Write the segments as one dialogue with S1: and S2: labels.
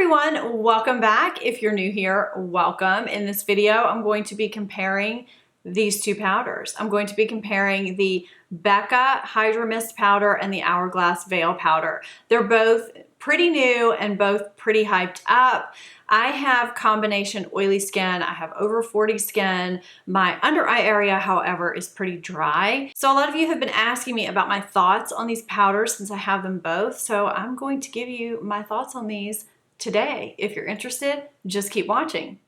S1: everyone, welcome back. If you're new here, welcome. In this video, I'm going to be comparing these two powders. I'm going to be comparing the Becca Hydra-mist powder and the Hourglass Veil powder. They're both pretty new and both pretty hyped up. I have combination oily skin. I have over 40 skin. My under eye area, however, is pretty dry. So a lot of you have been asking me about my thoughts on these powders since I have them both. So I'm going to give you my thoughts on these today. If you're interested, just keep watching.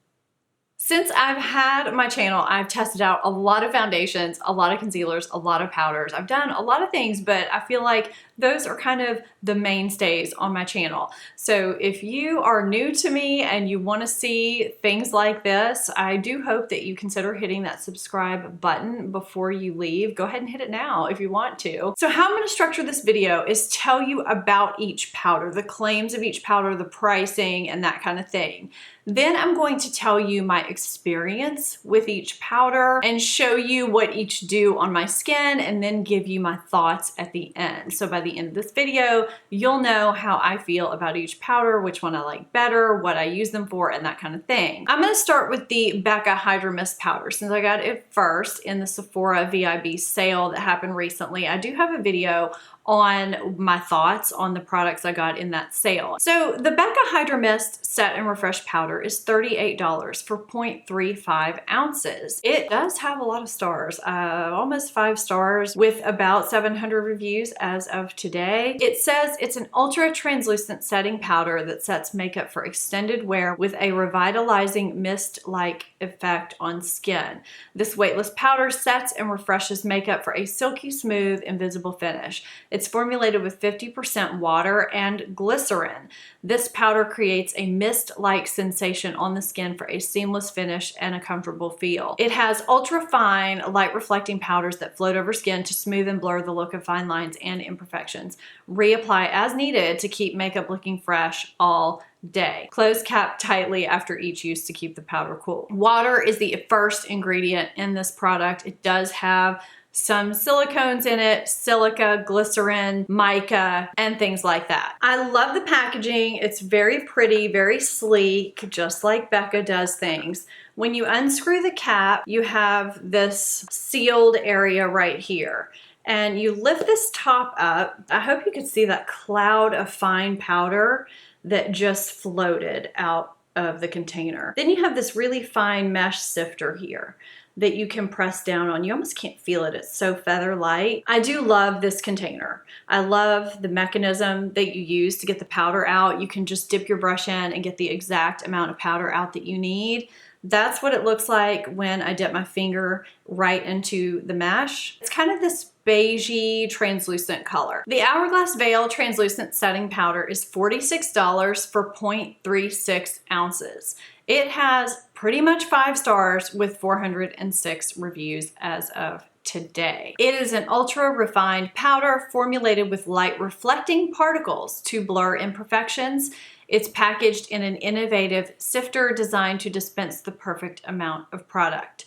S1: Since I've had my channel, I've tested out a lot of foundations, a lot of concealers, a lot of powders. I've done a lot of things, but I feel like those are kind of the mainstays on my channel. So if you are new to me and you want to see things like this, I do hope that you consider hitting that subscribe button before you leave. Go ahead and hit it now if you want to. So how I'm going to structure this video is tell you about each powder, the claims of each powder, the pricing, and that kind of thing. Then I'm going to tell you my experience with each powder and show you what each do on my skin and then give you my thoughts at the end. So by the end of this video, you'll know how I feel about each powder, which one I like better, what I use them for, and that kind of thing. I'm going to start with the Becca Hydra-mist powder since I got it first in the Sephora VIB sale that happened recently. I do have a video on my thoughts on the products I got in that sale. So the Becca Hydra-mist Set and Refresh powder is $38 for 0.35 ounces. It does have a lot of stars, almost 5 stars with about 700 reviews as of today. It says it's an ultra translucent setting powder that sets makeup for extended wear with a revitalizing mist-like effect on skin. This weightless powder sets and refreshes makeup for a silky smooth, invisible finish. It's formulated with 50% water and glycerin. This powder creates a mist-like sensation on the skin for a seamless finish and a comfortable feel. It has ultra-fine, light-reflecting powders that float over skin to smooth and blur the look of fine lines and imperfections. Reapply as needed to keep makeup looking fresh all day. Close cap tightly after each use to keep the powder cool. Water is the first ingredient in this product. It does have some silicones in it, silica, glycerin, mica, and things like that. I love the packaging. It's very pretty, very sleek, just like Becca does things. When you unscrew the cap, you have this sealed area right here. And you lift this top up. I hope you could see that cloud of fine powder that just floated out of the container. Then you have this really fine mesh sifter here that you can press down on. You almost can't feel it. It's so feather light. I do love this container. I love the mechanism that you use to get the powder out. You can just dip your brush in and get the exact amount of powder out that you need. That's what it looks like when I dip my finger right into the mesh. It's kind of this beigey translucent color. The Hourglass Veil translucent setting powder is $46 for 0.36 ounces. It has pretty much 5 stars with 406 reviews as of today. It is an ultra refined powder formulated with light reflecting particles to blur imperfections. It's packaged in an innovative sifter designed to dispense the perfect amount of product.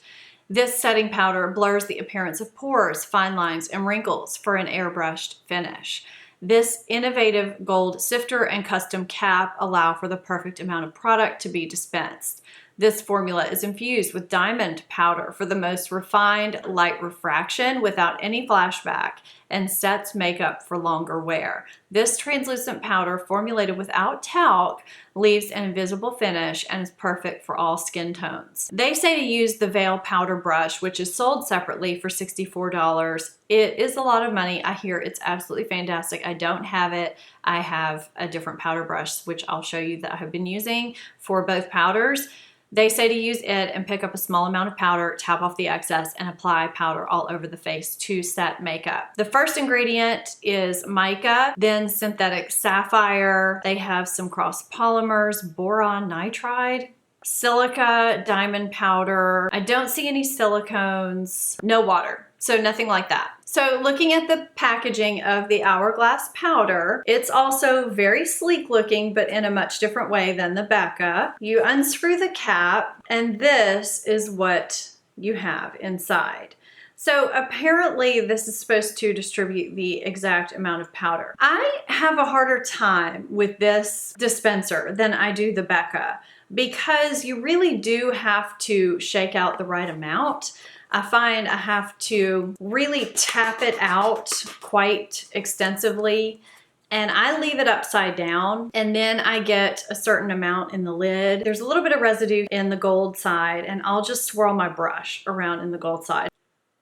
S1: This setting powder blurs the appearance of pores, fine lines, and wrinkles for an airbrushed finish. This innovative gold sifter and custom cap allow for the perfect amount of product to be dispensed. This formula is infused with diamond powder for the most refined light refraction without any flashback and sets makeup for longer wear. This translucent powder formulated without talc leaves an invisible finish and is perfect for all skin tones. They say to use the Veil powder brush, which is sold separately for $64. It is a lot of money. I hear it's absolutely fantastic. I don't have it. I have a different powder brush, which I'll show you that I have been using for both powders. They say to use it and pick up a small amount of powder, tap off the excess, and apply powder all over the face to set makeup. The first ingredient is mica, then synthetic sapphire. They have some cross polymers, boron nitride, silica, diamond powder. I don't see any silicones, no water. So nothing like that. So looking at the packaging of the Hourglass powder, it's also very sleek looking, but in a much different way than the Becca. You unscrew the cap, and this is what you have inside. So apparently this is supposed to distribute the exact amount of powder. I have a harder time with this dispenser than I do the Becca because you really do have to shake out the right amount. I find I have to really tap it out quite extensively, and I leave it upside down, and then I get a certain amount in the lid. There's a little bit of residue in the gold side, and I'll just swirl my brush around in the gold side.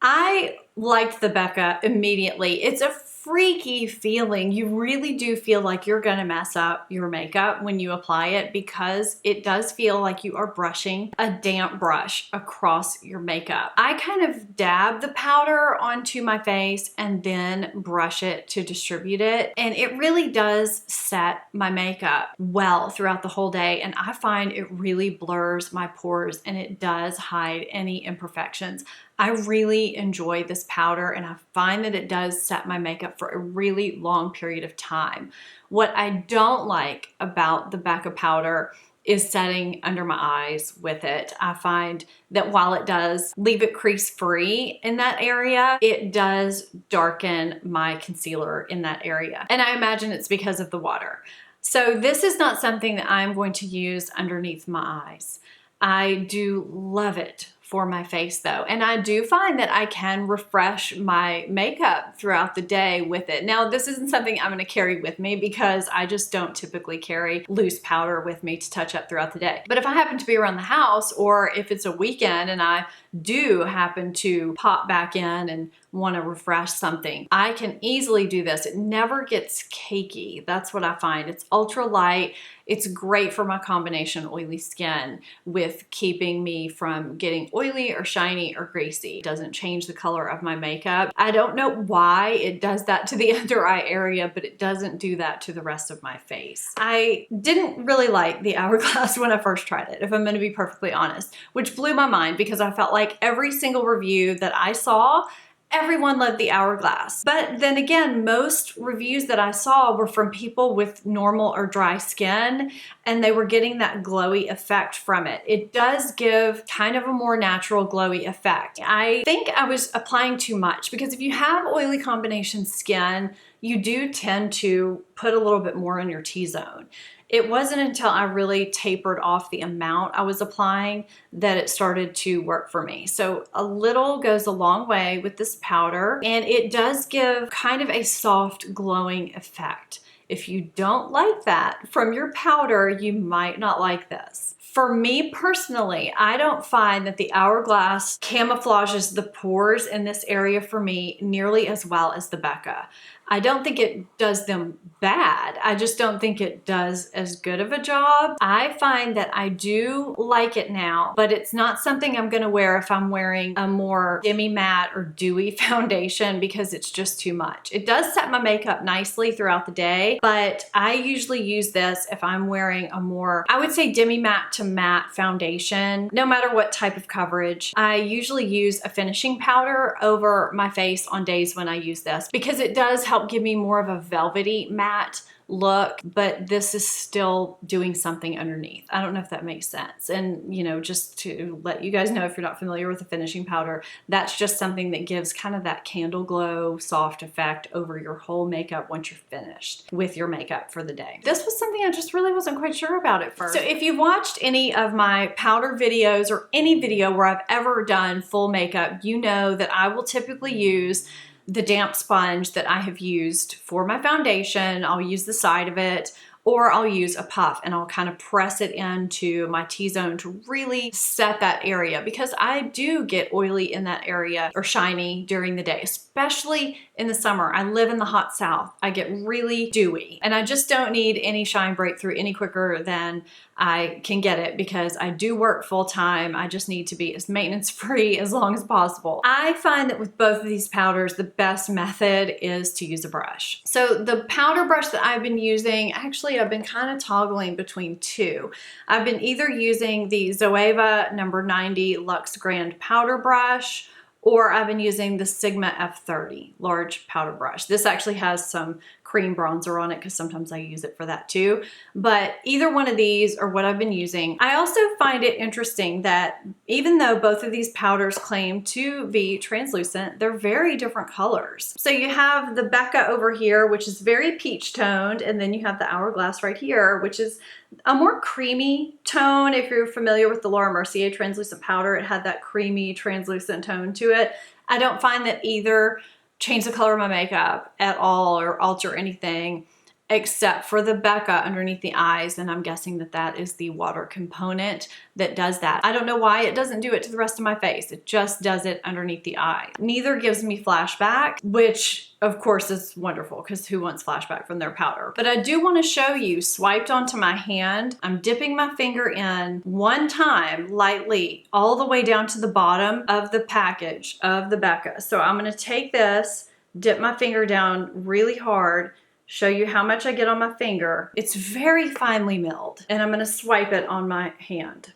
S1: I liked the Becca immediately. It's a freaky feeling. You really do feel like you're gonna mess up your makeup when you apply it because it does feel like you are brushing a damp brush across your makeup. I kind of dab the powder onto my face and then brush it to distribute it. And it really does set my makeup well throughout the whole day. And I find it really blurs my pores and it does hide any imperfections. I really enjoy this powder and I find that it does set my makeup for a really long period of time. What I don't like about the Becca powder is setting under my eyes with it. I find that while it does leave it crease free in that area, it does darken my concealer in that area. And I imagine it's because of the water. So this is not something that I'm going to use underneath my eyes. I do love it for my face though. And I do find that I can refresh my makeup throughout the day with it. Now, this isn't something I'm gonna carry with me because I just don't typically carry loose powder with me to touch up throughout the day. But if I happen to be around the house or if it's a weekend and I do happen to pop back in and want to refresh something, I can easily do this. It never gets cakey. That's what I find. It's ultra light. It's great for my combination oily skin with keeping me from getting oily or shiny or greasy. It doesn't change the color of my makeup. I don't know why it does that to the under eye area, but it doesn't do that to the rest of my face. I didn't really like the Hourglass when I first tried it, if I'm going to be perfectly honest, which blew my mind because I felt like every single review that I saw, everyone loved the Hourglass. But then again, most reviews that I saw were from people with normal or dry skin, and they were getting that glowy effect from it. It does give kind of a more natural glowy effect. I think I was applying too much because if you have oily combination skin, you do tend to put a little bit more in your T-zone. It wasn't until I really tapered off the amount I was applying that it started to work for me. So a little goes a long way with this powder, and it does give kind of a soft glowing effect. If you don't like that from your powder, you might not like this. For me personally, I don't find that the Hourglass camouflages the pores in this area for me nearly as well as the Becca. I don't think it does them bad. I just don't think it does as good of a job. I find that I do like it now, but it's not something I'm gonna wear if I'm wearing a more demi-matte or dewy foundation because it's just too much. It does set my makeup nicely throughout the day, but I usually use this if I'm wearing a more, I would say demi-matte to matte foundation, no matter what type of coverage. I usually use a finishing powder over my face on days when I use this because it does help give me more of a velvety matte look, but this is still doing something underneath. I don't know if that makes sense. And you know, just to let you guys know, if you're not familiar with the finishing powder, that's just something that gives kind of that candle glow, soft effect over your whole makeup once you're finished with your makeup for the day. This was something I just really wasn't quite sure about at first. So if you've watched any of my powder videos or any video where I've ever done full makeup, you know that I will typically use the damp sponge that I have used for my foundation. I'll use the side of it, or I'll use a puff and I'll kind of press it into my T-zone to really set that area because I do get oily in that area or shiny during the day, especially in the summer. I live in the hot South. I get really dewy and I just don't need any shine breakthrough any quicker than I can get it because I do work full time. I just need to be as maintenance free as long as possible. I find that with both of these powders, the best method is to use a brush. So the powder brush that I've been using, actually I've been kind of toggling between two. I've been either using the Zoeva number 90 Luxe Grande powder brush, or I've been using the Sigma F30 large powder brush. This actually has some cream bronzer on it because sometimes I use it for that too. But either one of these are what I've been using. I also find it interesting that even though both of these powders claim to be translucent, they're very different colors. So you have the Becca over here, which is very peach toned, and then you have the Hourglass right here, which is a more creamy tone. If you're familiar with the Laura Mercier translucent powder, it had that creamy translucent tone to it. I don't find that either change the color of my makeup at all or alter anything except for the Becca underneath the eyes, and I'm guessing that that is the water component that does that. I don't know why it doesn't do it to the rest of my face. It just does it underneath the eye. Neither gives me flashback, which of course is wonderful because who wants flashback from their powder? But I do want to show you swiped onto my hand. I'm dipping my finger in one time lightly all the way down to the bottom of the package of the Becca. So I'm going to take this, dip my finger down really hard, show you how much I get on my finger. It's very finely milled, and I'm gonna swipe it on my hand.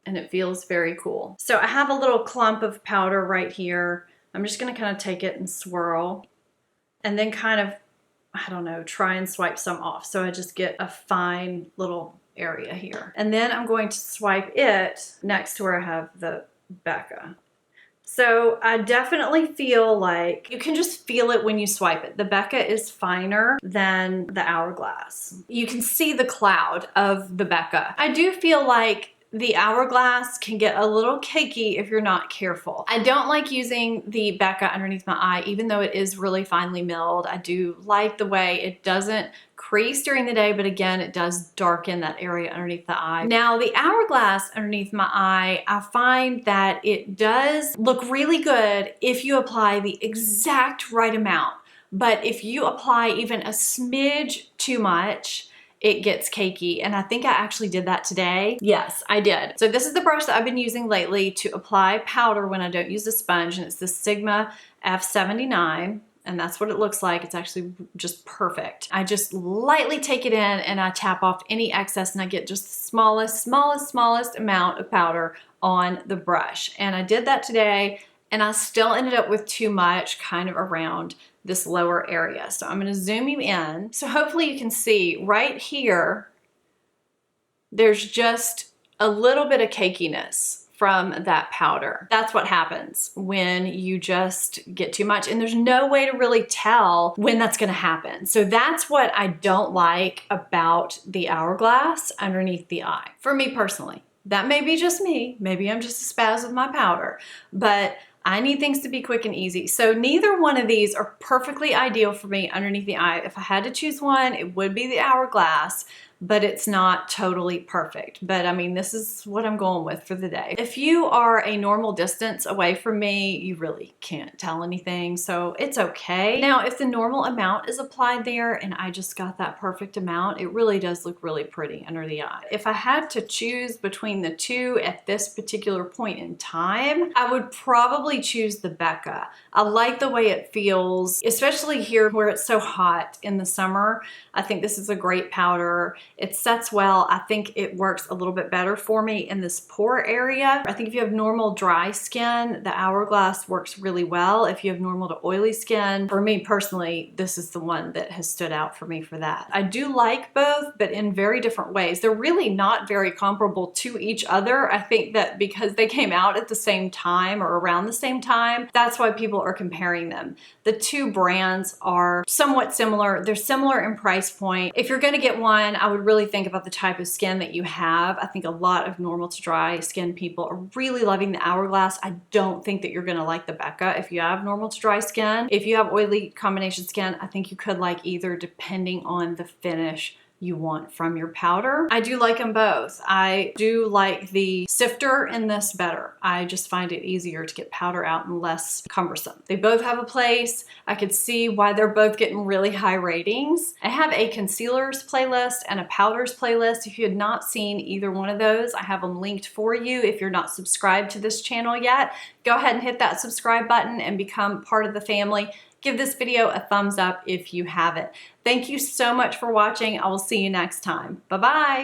S1: And it feels very cool. So I have a little clump of powder right here. I'm just gonna kind of take it and swirl, and then kind of, I don't know, try and swipe some off. So I just get a fine little area here. And then I'm going to swipe it next to where I have the Becca. So I definitely feel like you can just feel it when you swipe it. The Becca is finer than the Hourglass. You can see the cloud of the Becca. I do feel like the Hourglass can get a little cakey if you're not careful. I don't like using the Becca underneath my eye, even though it is really finely milled. I do like the way it doesn't crease during the day, but again, it does darken that area underneath the eye. Now, the Hourglass underneath my eye, I find that it does look really good if you apply the exact right amount. But if you apply even a smidge too much, it gets cakey, and I think I actually did that today. Yes, I did. So this is the brush that I've been using lately to apply powder when I don't use a sponge, and it's the Sigma F79, and that's what it looks like. It's actually just perfect. I just lightly take it in and I tap off any excess, and I get just the smallest amount of powder on the brush. And I did that today, and I still ended up with too much kind of around this lower area. So I'm gonna zoom you in. So hopefully you can see right here, there's just a little bit of cakiness from that powder. That's what happens when you just get too much, and there's no way to really tell when that's gonna happen. So that's what I don't like about the Hourglass underneath the eye, for me personally. That may be just me. Maybe I'm just a spaz with my powder, but I need things to be quick and easy. So neither one of these are perfectly ideal for me underneath the eye. If I had to choose one, it would be the Hourglass, but it's not totally perfect. But I mean, this is what I'm going with for the day. If you are a normal distance away from me, you really can't tell anything, so it's okay. Now, if the normal amount is applied there and I just got that perfect amount, it really does look really pretty under the eye. If I had to choose between the two at this particular point in time, I would probably choose the Becca. I like the way it feels, especially here where it's so hot in the summer. I think this is a great powder. It sets well. I think it works a little bit better for me in this pore area. I think if you have normal dry skin, the Hourglass works really well. If you have normal to oily skin, for me personally, this is the one that has stood out for me for that. I do like both, but in very different ways. They're really not very comparable to each other. I think that because they came out at the same time or around the same time, that's why people are comparing them. The two brands are somewhat similar. They're similar in price point. If you're gonna get one, I would really think about the type of skin that you have. I think a lot of normal to dry skin people are really loving the Hourglass. I don't think that you're gonna like the Becca if you have normal to dry skin. If you have oily combination skin, I think you could like either depending on the finish you want from your powder. I do like them both. I do like the sifter in this better. I just find it easier to get powder out and less cumbersome. They both have a place. I could see why they're both getting really high ratings. I have a concealers playlist and a powders playlist. If you had not seen either one of those, I have them linked for you. If you're not subscribed to this channel yet, go ahead and hit that subscribe button and become part of the family. Give this video a thumbs up if you haven't. Thank you so much for watching. I will see you next time. Bye-bye.